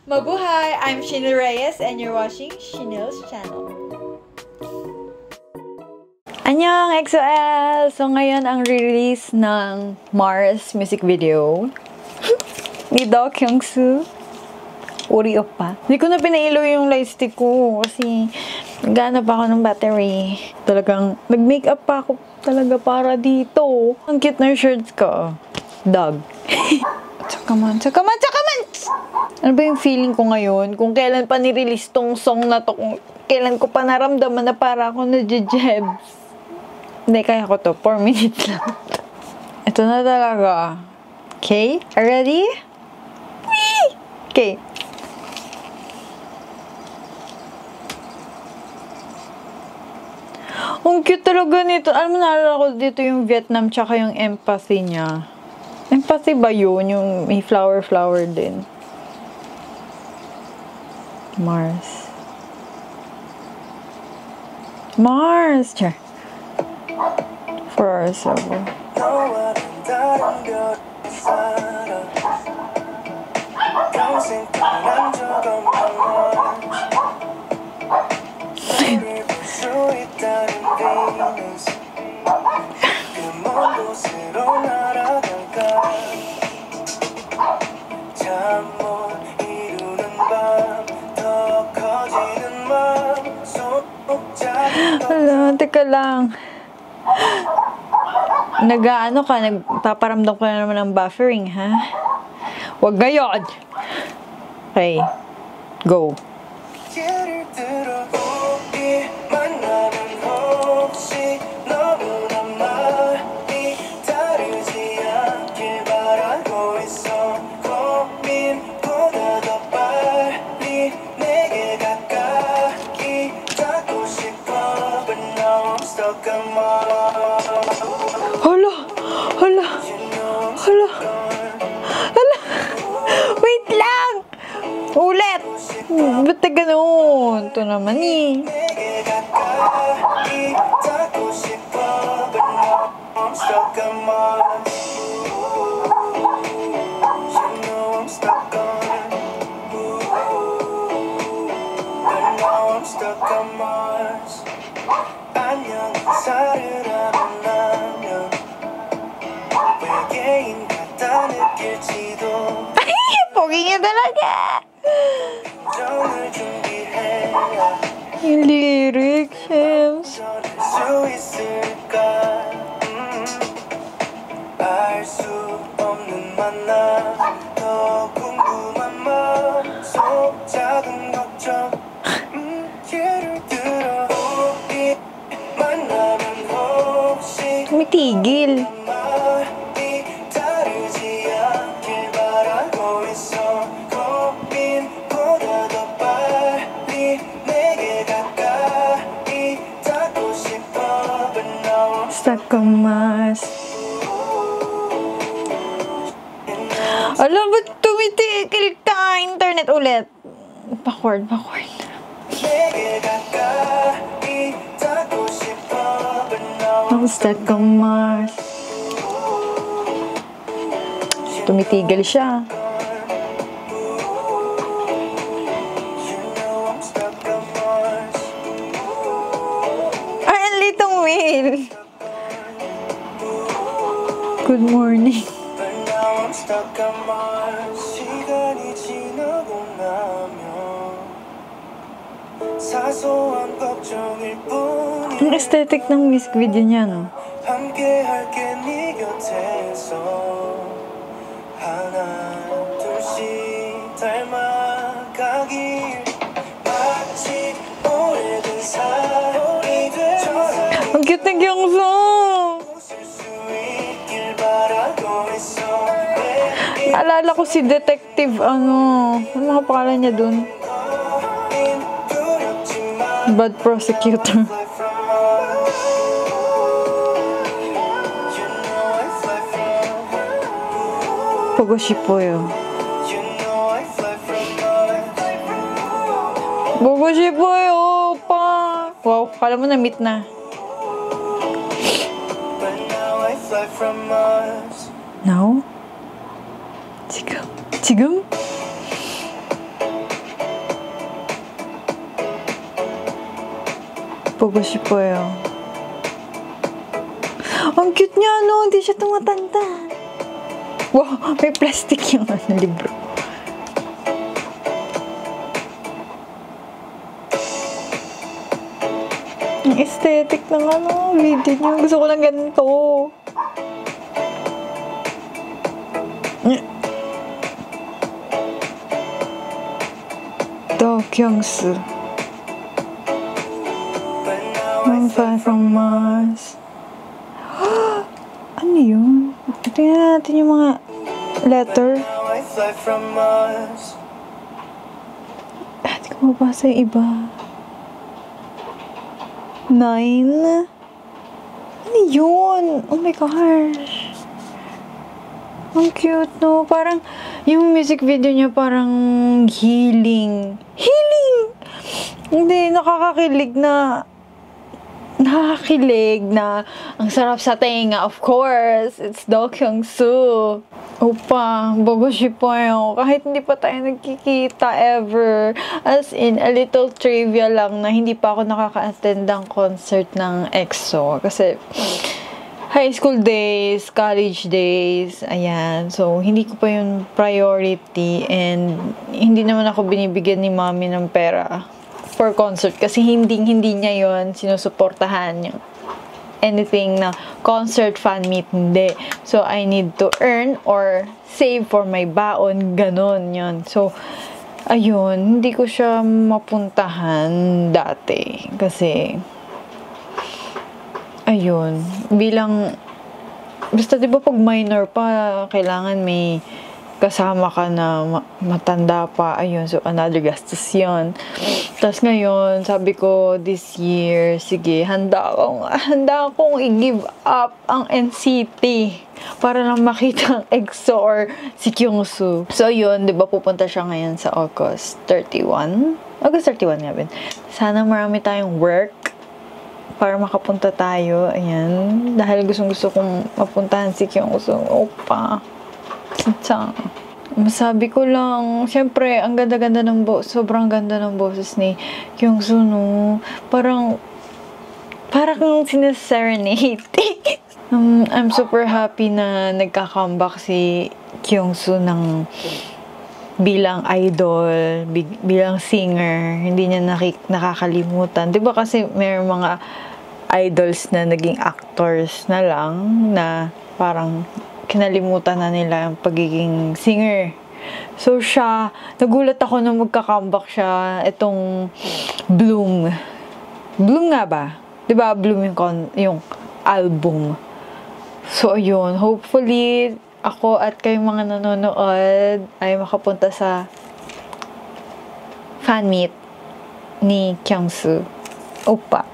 Mabuhay! I'm Shinil Reyes and you're watching Shinil's channel. Annyeong EXO-L! So ngayon ang release ng Mars music video ni Do Kyung-soo. Uri Oppa. Hindi ko na pinailo yung light stick ko kasi nagana pa ako ng battery. Talagang nag-makeup pa ako talaga para dito. Ang cute na shirts ko. Dog. Tsakaman. Ano ba yung feeling ko ngayon? Kung kailan pa nirelease tong song na to, kung kailan ko pa naramdaman na para ako nadjejebs. Hindi, kaya ko to. 4 minutes lang. Ito na talaga. Okay? Ready? Okay. Ang cute talaga nito. Alam mo, naalala ko dito yung Vietnam tsaka yung empathy niya. Empathy ba yun? Yung may flower din. Mars. Sure. 4 hours ago. Hala, teka lang. Nag-ano ka? Nagpaparamdam ka na naman ng buffering, ha? Huwag ngayon! Okay. Go. Hala. Wait lang! Ulit! Ba't na ganoon? Ito naman eh. Pogi niya talaga! Yung lyrics, Shems. Tumitigil. Stuck on Mars. Alam, ba't tumitigil ka? Internet ulit. Backward. I'm stuck on Mars. Tumitigil siya. Ay, ang litong wheel. Good morning. Ang aesthetic ng music video niya, no? Ang cute ng Kyung-soo! Alala ko si Detective, ano mga pangalan niya dun? Bad Prosecutor. Bogoshipoyo. Pa! Wow, kala mo na-meet na. Now? 지금? 보고 싶어요. Ang cute niya, no? Hindi siya tumatanda. Wow, may plastic yung libro. Ang aesthetic ng video niya. Gusto ko lang ganito. Do Kyung-soo. I'm far from Mars. Ano yun? Tingnan natin yung mga letter. Hindi ko mabasa yung iba. 9? Ano yun? Oh my gosh. Ang cute, no? Parang, yung music video niya parang healing. Healing! Hindi, nakakakilig na ang sarap sa tenga. Of course, it's Do Kyung-soo. Opa, bogo siya. Kahit hindi pa tayo nagkikita ever. As in, a little trivia lang na hindi pa ako nakaka-attend ng concert ng EXO. Kasi, high school days, college days, ayan. So, hindi ko pa yung priority and hindi naman ako binibigyan ni mommy ng pera for concert kasi hindi niya yon sinusuportahan yung anything na concert fan meet, hindi. So, I need to earn or save for my baon, ganon yon. So, ayun, hindi ko siya mapuntahan dati kasi ayun, bilang basta diba pag minor pa, kailangan may kasama ka na matanda pa, ayun, so another gastos yun. Tapos ngayon, sabi ko this year, sige, handa akong i-give up ang NCT para lang makita ang EXO or si Kyung-soo. So yun, diba pupunta siya ngayon sa August 31 nga bin. Sana marami tayong work para makapunta tayo, ayan. Dahil gustong-gusto kong mapuntahan si Kyung-soo. Opa. Masabi ko lang, syempre, ang ganda-ganda ng sobrang ganda ng boses ni Kyung-soo, no? Parang sineserenade. I'm super happy na nagka-comeback si Kyung-soo bilang idol, bilang singer. Hindi niya nakakalimutan. Diba kasi may mga idols na naging actors na lang na parang kinalimutan na nila yung pagiging singer. So siya, nagulat ako na magka-comeback siya itong Bloom. Bloom nga ba? Diba Bloom yung album. So ayun, hopefully ako at kayong mga nanonood ay makapunta sa fan meet ni Kyung-soo. Opa.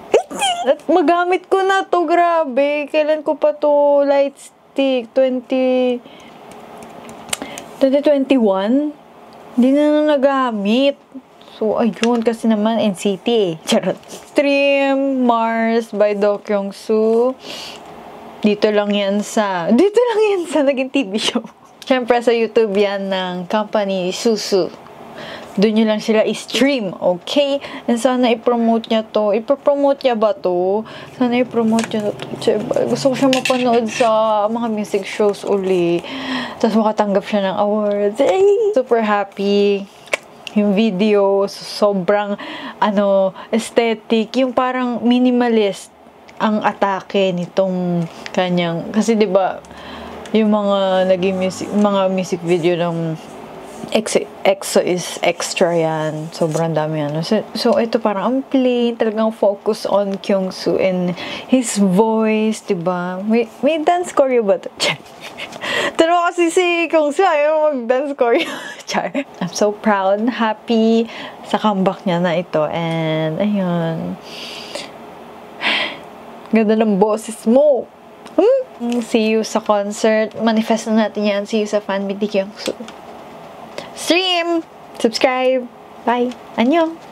At magamit ko na to, grabe. Kailan ko pa to light stick? 2021? Hindi na nagamit. So, ayun. Kasi naman, NCT eh. Charot. Stream Mars by Do Kyung-soo. Dito lang yan sa naging TV show. Siyempre, sa YouTube yan ng company Susu. Doon nyo lang sila i-stream, okay? And sana i-promote niya to. Ipapromote niya ba to? Sana i-promote niya to. Gusto ko siya mapanood sa mga music shows uli. Tapos makatanggap siya ng awards. Ay! Super happy. Yung video, sobrang, aesthetic. Yung parang minimalist ang atake nitong kanyang. Kasi diba, yung mga music video ng EXO is extra yan. Sobrang dami yan. So ito parang ang plain. Talagang focus on Kyung-soo and his voice, diba? May dance choreo ba ito? Tanong kasi si Kyung-soo, ayaw mag-dance choreo. I'm so proud, happy sa comeback niya na ito. And, ayun. Ganda ng boses mo. See you sa concert. Manifest na natin yan. See you sa fan meet ni Kyung-soo. Stream! Subscribe! Bye! Annyeong!